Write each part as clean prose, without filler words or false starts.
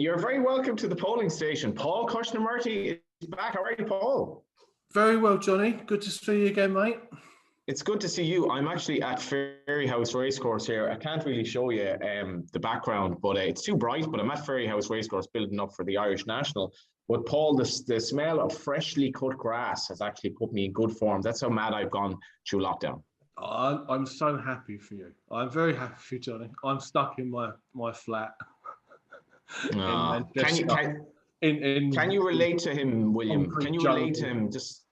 You're very welcome to the polling station. Paul Krishmanurty is back. How are you, Paul? Very well, Johnny. Good to see you again, mate. It's good to see you. I'm actually at Ferryhouse Racecourse here. I can't really show you the background, but it's too bright. But I'm at Ferryhouse Racecourse building up for the Irish National. But Paul, the smell of freshly cut grass has actually put me in good form. That's how mad I've gone through lockdown. I'm so happy for you. I'm very happy for you, Johnny. I'm stuck in my flat. Can you relate to him, William? Can you relate to him? Just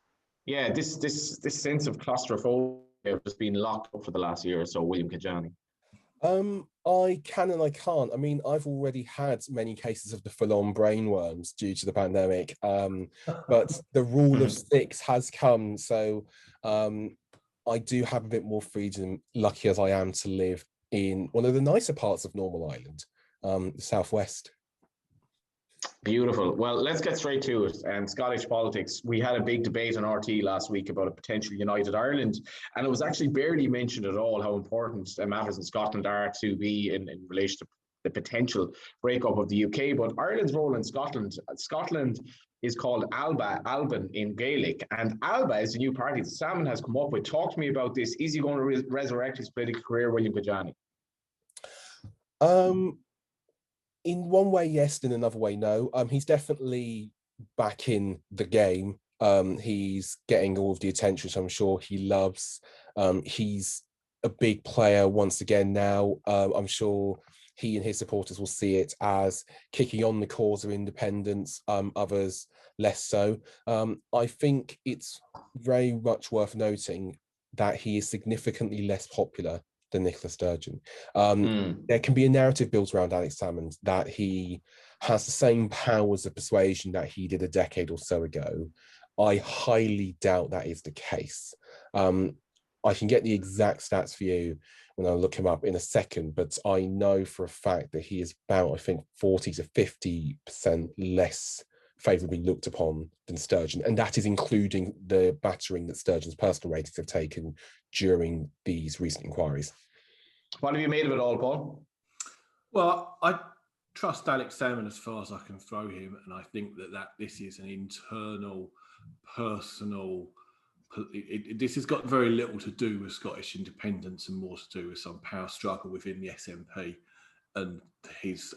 this sense of claustrophobia has been locked up for the last year or so, William Kedjanyi. I can and I can't. I mean, I've already had many cases of the full-on brainworms due to the pandemic, but the rule of 6 has come, so I do have a bit more freedom, lucky as I am to live in one of the nicer parts of Normal Island, the southwest. Beautiful. Well, let's get straight to it. And Scottish politics. We had a big debate on RT last week about a potential United Ireland, and it was actually barely mentioned at all how important matters in Scotland are to be in relation to the potential breakup of the UK. But Ireland's role in Scotland is called Alban in Gaelic, and Alba is the new party that Salmond has come up with. Talk to me about this. Is he going to resurrect his political career, William Kedjanyi? In one way, yes. In another way, no. He's definitely back in the game. He's getting all of the attention, which I'm sure he loves. He's a big player once again now. I'm sure he and his supporters will see it as kicking on the cause of independence, others less so. I think it's very much worth noting that he is significantly less popular than Nicola Sturgeon. There can be a narrative built around Alex Salmond that he has the same powers of persuasion that he did a decade or so ago. I highly doubt that is the case. I can get the exact stats for you when I look him up in a second, but I know for a fact that he is about, I think, 40 to 50% less favourably looked upon than Sturgeon, and that is including the battering that Sturgeon's personal ratings have taken during these recent inquiries. What have you made of it all, Paul? Well, I trust Alex Salmond as far as I can throw him, and I think that this is an internal, personal. This has got very little to do with Scottish independence and more to do with some power struggle within the SNP and his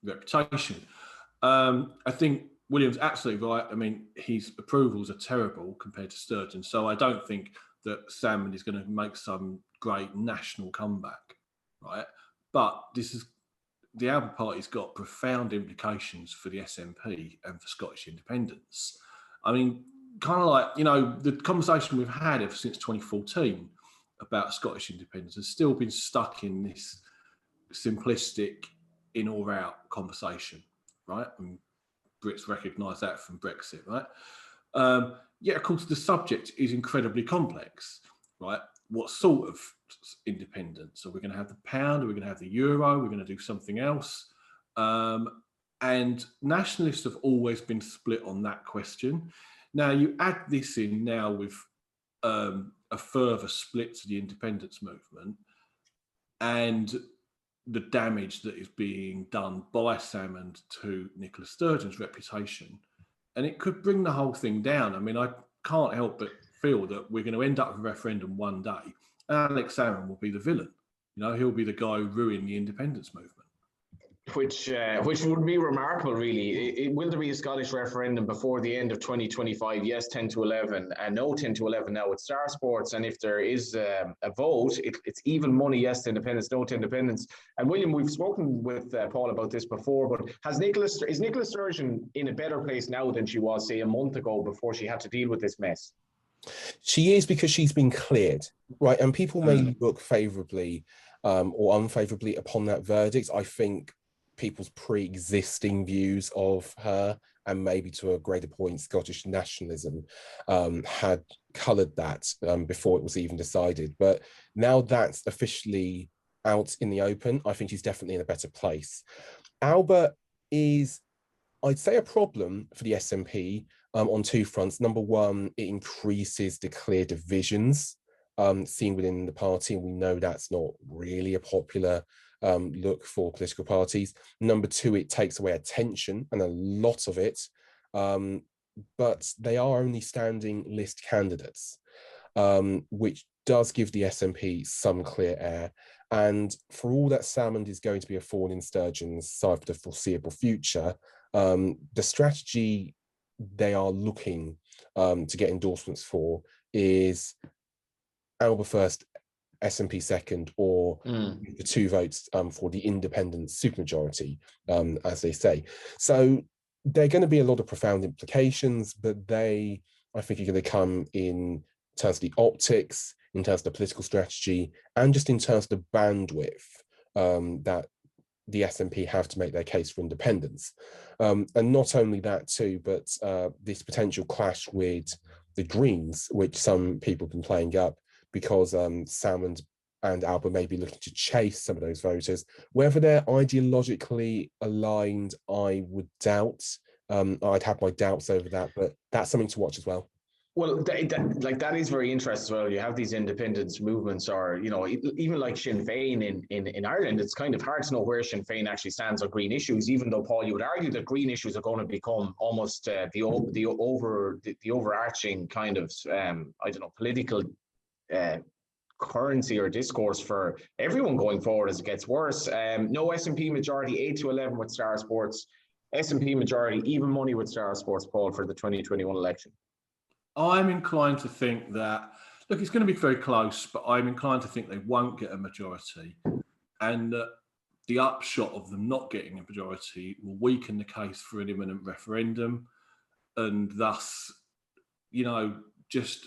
reputation. I think William's absolutely right. I mean, his approvals are terrible compared to Sturgeon, so I don't think that Salmond is going to make some great national comeback, right? But the Alba Party's got profound implications for the SNP and for Scottish independence. I mean, kind of like, the conversation we've had ever since 2014 about Scottish independence has still been stuck in this simplistic in or out conversation, right? And Brits recognise that from Brexit, right? Of course, the subject is incredibly complex, right? What sort of independence? Are we going to have the pound? Are we going to have the euro? Are we going to do something else? And nationalists have always been split on that question. Now, you add this in now with a further split to the independence movement and the damage that is being done by Salmond to Nicola Sturgeon's reputation, and it could bring the whole thing down. I mean, I can't help but feel that we're going to end up with a referendum one day, and Alex Salmond will be the villain. He'll be the guy who ruined the independence movement. Which would be remarkable, really. Will there be a Scottish referendum before the end of 2025? Yes, 10 to 11, and no 10 to 11 now with Star Sports. And if there is a vote, it's even money, yes to independence, no to independence. And William, we've spoken with Paul about this before, but is Nicola Sturgeon in a better place now than she was, say, a month ago before she had to deal with this mess? She is, because she's been cleared, right? And people may look favourably or unfavourably upon that verdict. I think people's pre-existing views of her, and maybe to a greater point Scottish nationalism, had coloured that before it was even decided. But now that's officially out in the open, I think she's definitely in a better place. Alba is, I'd say, a problem for the SNP on two fronts. Number one, it increases the clear divisions seen within the party, and we know that's not really a popular look for political parties. Number two, it takes away attention, and a lot of it, but they are only standing list candidates, which does give the SNP some clear air. And for all that Salmond is going to be a thorn in Sturgeon's side for the foreseeable future, the strategy they are looking to get endorsements for is Alba first, SNP second, or the 2 votes for the independent supermajority, as they say. So there are going to be a lot of profound implications, but I think, are going to come in terms of the optics, in terms of the political strategy, and just in terms of the bandwidth that the SNP have to make their case for independence. And not only that too, but this potential clash with the Greens, which some people have been playing up, because Salmond and Alba may be looking to chase some of those voters. Whether they're ideologically aligned, I would doubt. I'd have my doubts over that, but that's something to watch as well. Well, that is very interesting as well. You have these independence movements, or even like Sinn Féin in Ireland. It's kind of hard to know where Sinn Féin actually stands on green issues. Even though, Paul, you would argue that green issues are going to become almost the overarching kind of political currency or discourse for everyone going forward as it gets worse. No SNP majority, 8-11 with Star Sports. SNP majority, even money with Star Sports, Paul, for the 2021 election. I'm inclined to think that, look, it's going to be very close, but I'm inclined to think they won't get a majority, and that the upshot of them not getting a majority will weaken the case for an imminent referendum, and thus, just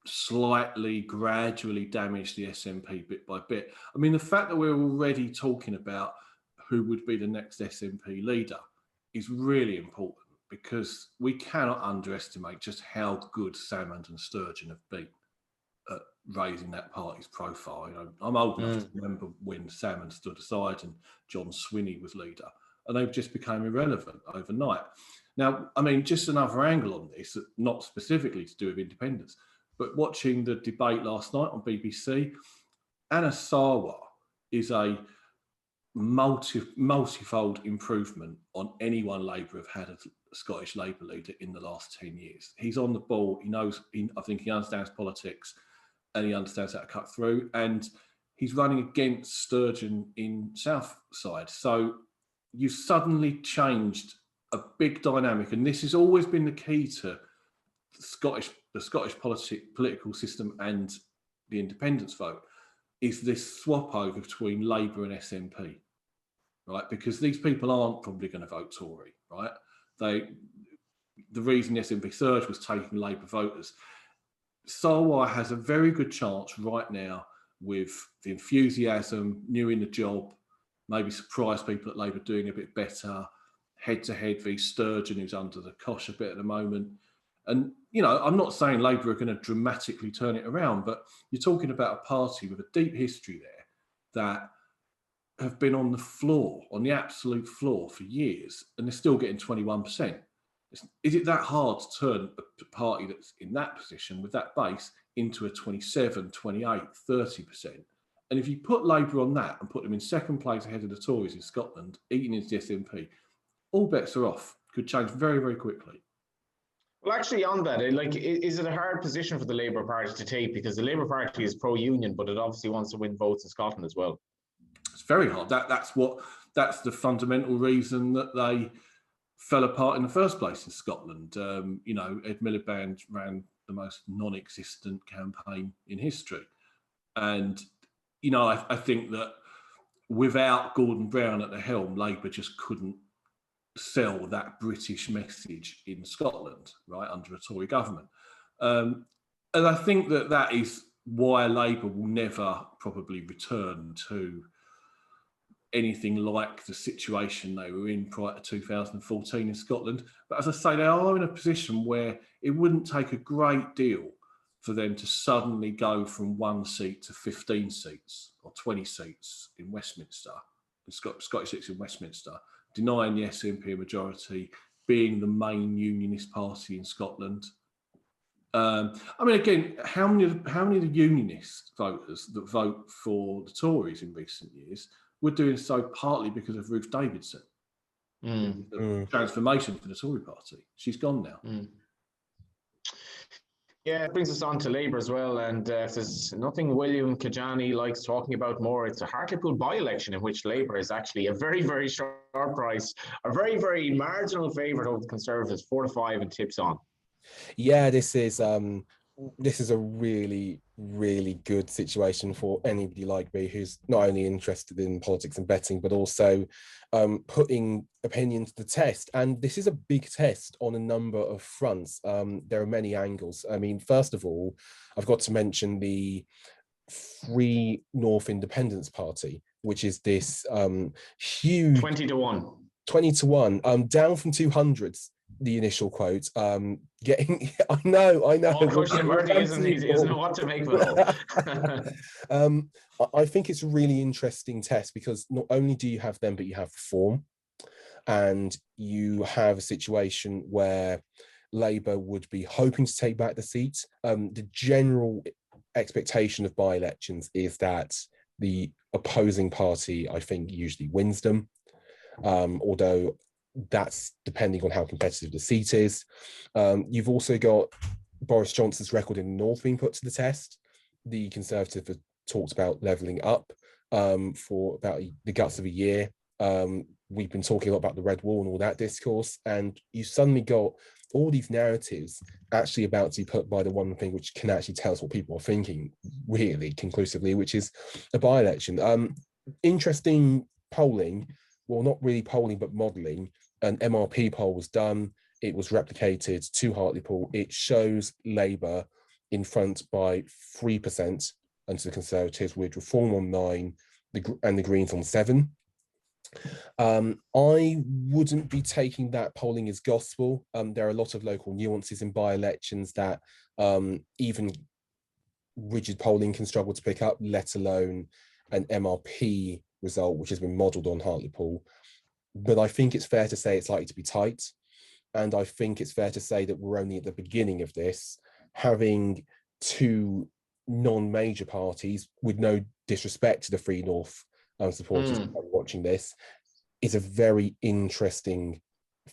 slightly, gradually damage the SNP bit by bit. I mean, the fact that we're already talking about who would be the next SNP leader is really important, because we cannot underestimate just how good Salmond and Sturgeon have been at raising that party's profile. I'm old enough to remember when Salmond stood aside and John Swinney was leader, and they've just become irrelevant overnight. Now, I mean, just another angle on this, not specifically to do with independence, but watching the debate last night on BBC, Anna Sarwar is a multifold improvement on anyone Labour have had as a Scottish Labour leader in the last 10 years. He's on the ball. He knows. I think he understands politics, and he understands how to cut through. And he's running against Sturgeon in Southside. So you've suddenly changed a big dynamic, and this has always been the key to the Scottish political system and the independence vote, is this swap over between Labour and SNP, right? Because these people aren't probably going to vote Tory, right? The reason the SNP surge was taking Labour voters. Sarwar has a very good chance right now, with the enthusiasm, new in the job, maybe surprise people at Labour doing a bit better, head-to-head v Sturgeon, who's under the cosh a bit at the moment. And, I'm not saying Labour are going to dramatically turn it around, but you're talking about a party with a deep history there that have been on the floor, on the absolute floor for years, and they're still getting 21%. Is it that hard to turn a party that's in that position with that base into a 27, 28, 30%? And if you put Labour on that and put them in second place ahead of the Tories in Scotland, eating into the SNP, all bets are off. Could change very, very quickly. Well, actually, on that, is it a hard position for the Labour Party to take? Because the Labour Party is pro-union, but it obviously wants to win votes in Scotland as well. It's very hard. That's the fundamental reason that they fell apart in the first place in Scotland. Ed Miliband ran the most non-existent campaign in history, and I think that without Gordon Brown at the helm, Labour just couldn't sell that British message in Scotland, right, under a Tory government. And I think that is why Labour will never probably return to anything like the situation they were in prior to 2014 in Scotland. But as I say, they are in a position where it wouldn't take a great deal for them to suddenly go from 1 seat to 15 seats or 20 seats in Westminster, Scottish seats in Westminster, denying the SNP a majority, being the main unionist party in Scotland. Again, how many of the unionist voters that vote for the Tories in recent years were doing so partly because of Ruth Davidson. The transformation for the Tory party. She's gone now. Yeah, it brings us on to Labour as well. And if there's nothing William Kedjanyi likes talking about more, it's a Hartlepool by-election in which Labour is actually a very, very sharp price, a very, very marginal favourite over the Conservatives, 4-5 and tips on. Yeah, this is a really, really good situation for anybody like me who's not only interested in politics and betting, but also putting opinion to the test. And this is a big test on a number of fronts. There are many angles. I mean, first of all, I've got to mention the Free North Independence Party, which is this huge 20-1. 20-1, down from 200s. The initial quote, getting, I know. Paul Krishmanurty isn't know what to make of it all. I think it's a really interesting test because not only do you have them, but you have reform, and you have a situation where Labour would be hoping to take back the seat. The general expectation of by-elections is that the opposing party, I think, usually wins them, although that's depending on how competitive the seat is. You've also got Boris Johnson's record in the North being put to the test. The Conservatives have talked about levelling up for about the guts of a year. We've been talking a lot about the Red Wall and all that discourse, and you suddenly got all these narratives actually about to be put by the one thing which can actually tell us what people are thinking really conclusively, which is a by-election. Interesting polling, well, not really polling, but modelling. An MRP poll was done. It was replicated to Hartlepool. It shows Labour in front by 3% and to the Conservatives, with Reform on 9 and the Greens on 7. I wouldn't be taking that polling as gospel. There are a lot of local nuances in by-elections that even rigid polling can struggle to pick up, let alone an MRP result, which has been modelled on Hartlepool. But I think it's fair to say it's likely to be tight. And I think it's fair to say that we're only at the beginning of this. Having two non-major parties, with no disrespect to the Free North supporters watching this, is a very interesting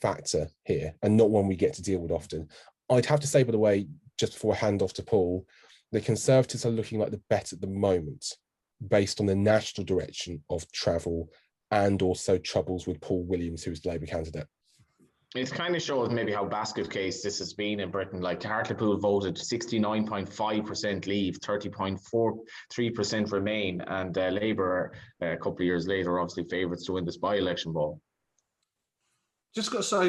factor here, and not one we get to deal with often. I'd have to say, by the way, just before I hand off to Paul, the Conservatives are looking like the bet at the moment, based on the national direction of travel and also troubles with Paul Williams, who is the Labour candidate. It kind of shows maybe how basket case this has been in Britain. Like Hartlepool voted 69.5% leave, 30.43% remain, and Labour a couple of years later obviously favourites to win this by-election ball. Just got to say,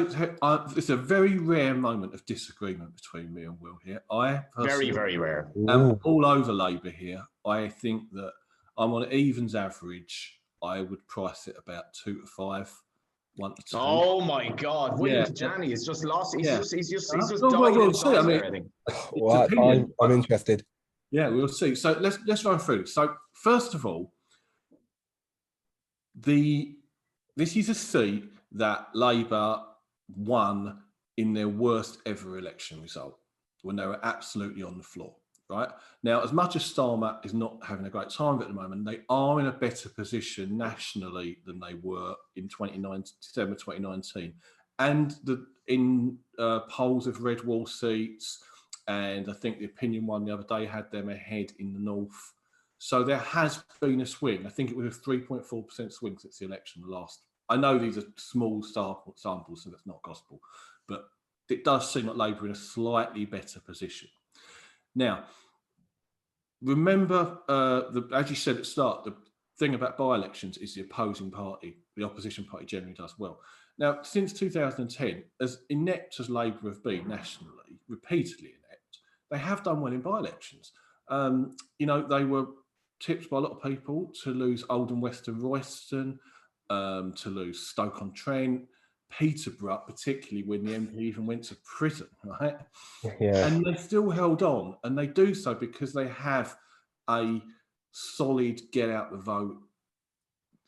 it's a very rare moment of disagreement between me and Will here. I very, very rare. am all over Labour here. I think that I'm on evens average. I would price it about 2 to 5, 1 to 2. Oh my God! William Kedjanyi has just lost. He's just died. We'll see. I mean, well, I'm interested. Yeah, we'll see. So let's run through. So first of all, this is a seat that Labour won in their worst ever election result, when they were absolutely on the floor. Right now, as much as Starmer is not having a great time at the moment, they are in a better position nationally than they were in December 2019. And in polls of Red Wall seats, and I think the opinion one the other day had them ahead in the North. So there has been a swing. I think it was a 3.4% swing since the election last. I know these are small samples, so that's not gospel, but it does seem like Labour in a slightly better position. Now, remember, as you said at the start, the thing about by-elections is the opposing party, the opposition party generally does well. Now, since 2010, as inept as Labour have been nationally, repeatedly inept, they have done well in by-elections. They were tipped by a lot of people to lose Oldham, Western Royston, to lose Stoke-on-Trent, Peterborough, particularly when the MP even went to prison, right? Yeah. And they still held on, and they do so because they have a solid get out the vote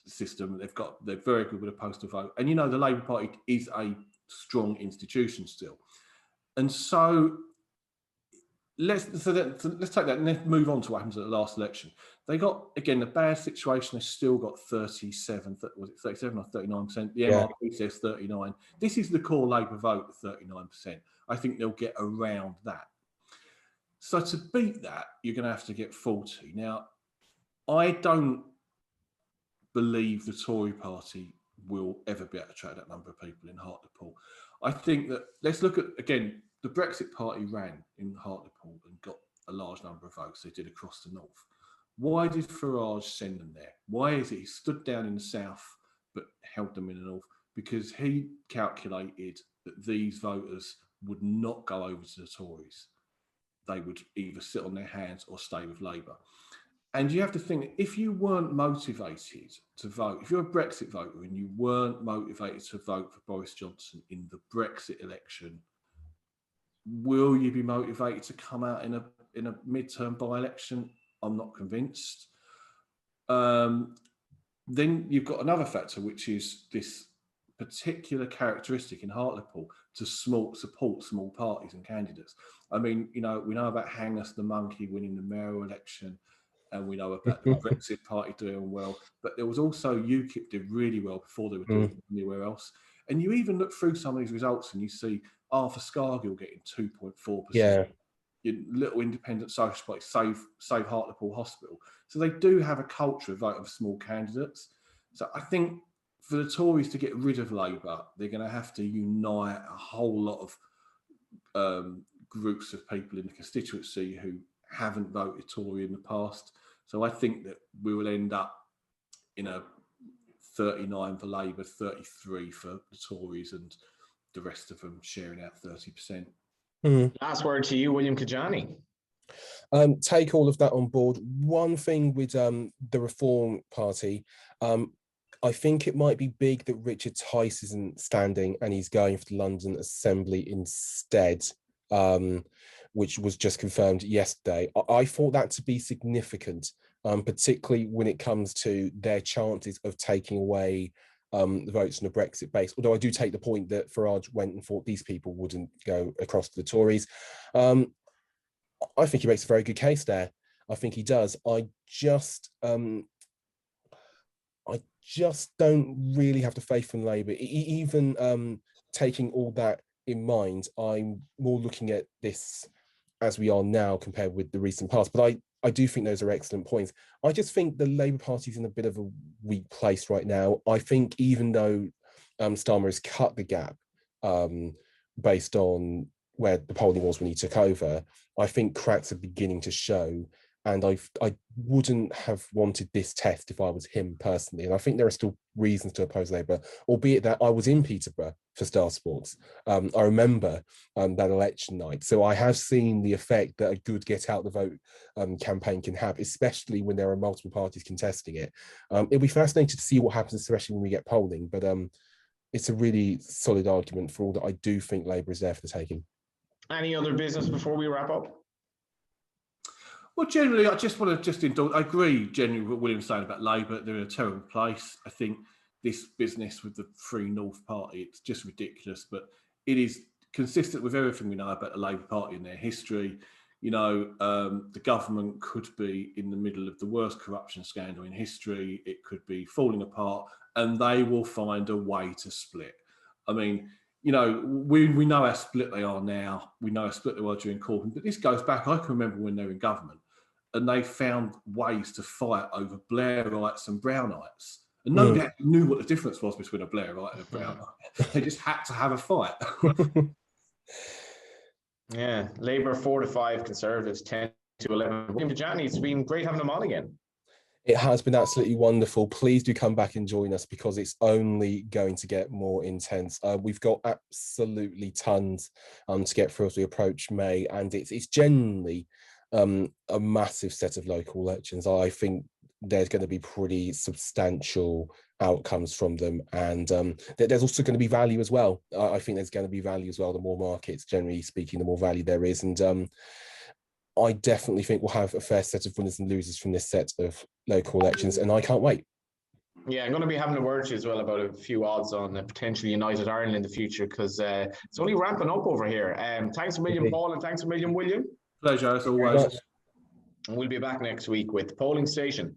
system. They're very good with a postal vote, and the Labour Party is a strong institution still. And so let's take that and let's move on to what happens at the last election. They got, again, a bad situation. They still got 37, was it 37 or 39%? The Yeah. MRP says 39. This is the core Labour vote of 39%. I think they'll get around that. So to beat that, you're going to have to get 40. Now, I don't believe the Tory party will ever be able to attract that number of people in Hartlepool. I think that, let's look at, again, the Brexit party ran in Hartlepool and got a large number of votes. They did across the north. Why did Farage send them there? Why is it he stood down in the south but held them in the north? Because he calculated that these voters would not go over to the Tories. They would either sit on their hands or stay with Labour. And you have to think, if you weren't motivated to vote, if you're a Brexit voter and you weren't motivated to vote for Boris Johnson in the Brexit election, will you be motivated to come out in a midterm by-election? I'm not convinced. Then you've got another factor, which is this particular characteristic in Hartlepool to support small parties and candidates. I mean, we know about Hang Us the Monkey winning the mayoral election, and we know about the Brexit party doing well, but there was also UKIP did really well before they were doing anywhere else. And you even look through some of these results and you see Arthur Scargill getting 2.4%. Yeah. Your little independent social party, Save Hartlepool Hospital. So they do have a culture of vote of small candidates. So I think for the Tories to get rid of Labour, they're going to have to unite a whole lot of groups of people in the constituency who haven't voted Tory in the past. So I think that we will end up in a 39 for Labour, 33 for the Tories, and the rest of them sharing out 30%. Last word to you, William Kedjanyi. Take all of that on board. One thing with the Reform Party, I think it might be big that Richard Tice isn't standing and he's going for the London Assembly instead, which was just confirmed yesterday. I thought that to be significant, particularly when it comes to their chances of taking away the votes on a Brexit base. Although I do take the point that Farage went and thought these people wouldn't go across to the Tories. I think he makes a very good case there. I think he does. I just don't really have the faith in Labour. Even taking all that in mind, I'm more looking at this as we are now compared with the recent past. But I do think those are excellent points. I just think the Labour Party's in a bit of a weak place right now. I think even though Starmer has cut the gap based on where the polling was when he took over, I think cracks are beginning to show. And I wouldn't have wanted this test if I was him personally. And I think there are still reasons to oppose Labour, albeit that I was in Peterborough for Star Sports. I remember that election night. So I have seen the effect that a good get out the vote campaign can have, especially when there are multiple parties contesting it. It'll be fascinating to see what happens, especially when we get polling. But it's a really solid argument for all that I do think Labour is there for the taking. Any other business before we wrap up? Well, generally, I just want to indulge. I agree generally with what William's saying about Labour. They're in a terrible place. I think this business with the Free North Party, it's just ridiculous, but it is consistent with everything we know about the Labour Party and their history. The government could be in the middle of the worst corruption scandal in history. It could be falling apart, and they will find a way to split. I mean, we know how split they are now. We know how split they were during Corbyn, but this goes back. I can remember when they were in government and they found ways to fight over Blairites and Brownites. And nobody knew what the difference was between a Blairite and a Brownite. They just had to have a fight. Yeah, Labour 4 to 5, Conservatives 10 to 11. William Kedjanyi, it's been great having them on again. It has been absolutely wonderful. Please do come back and join us because it's only going to get more intense. We've got absolutely tons to get through as we approach May, and it's genuinely a massive set of local elections. I think there's going to be pretty substantial outcomes from them, and there's also going to be value as well. I think there's going to be value as well. The more markets, generally speaking, the more value there is, and I definitely think we'll have a fair set of winners and losers from this set of local elections, and I can't wait. Yeah, I'm going to be having a word to you as well about a few odds on a potentially United Ireland in the future, because it's only ramping up over here. Thanks a million, Paul, and thanks a million, William. Pleasure, as always. And we'll be back next week with Polling Station.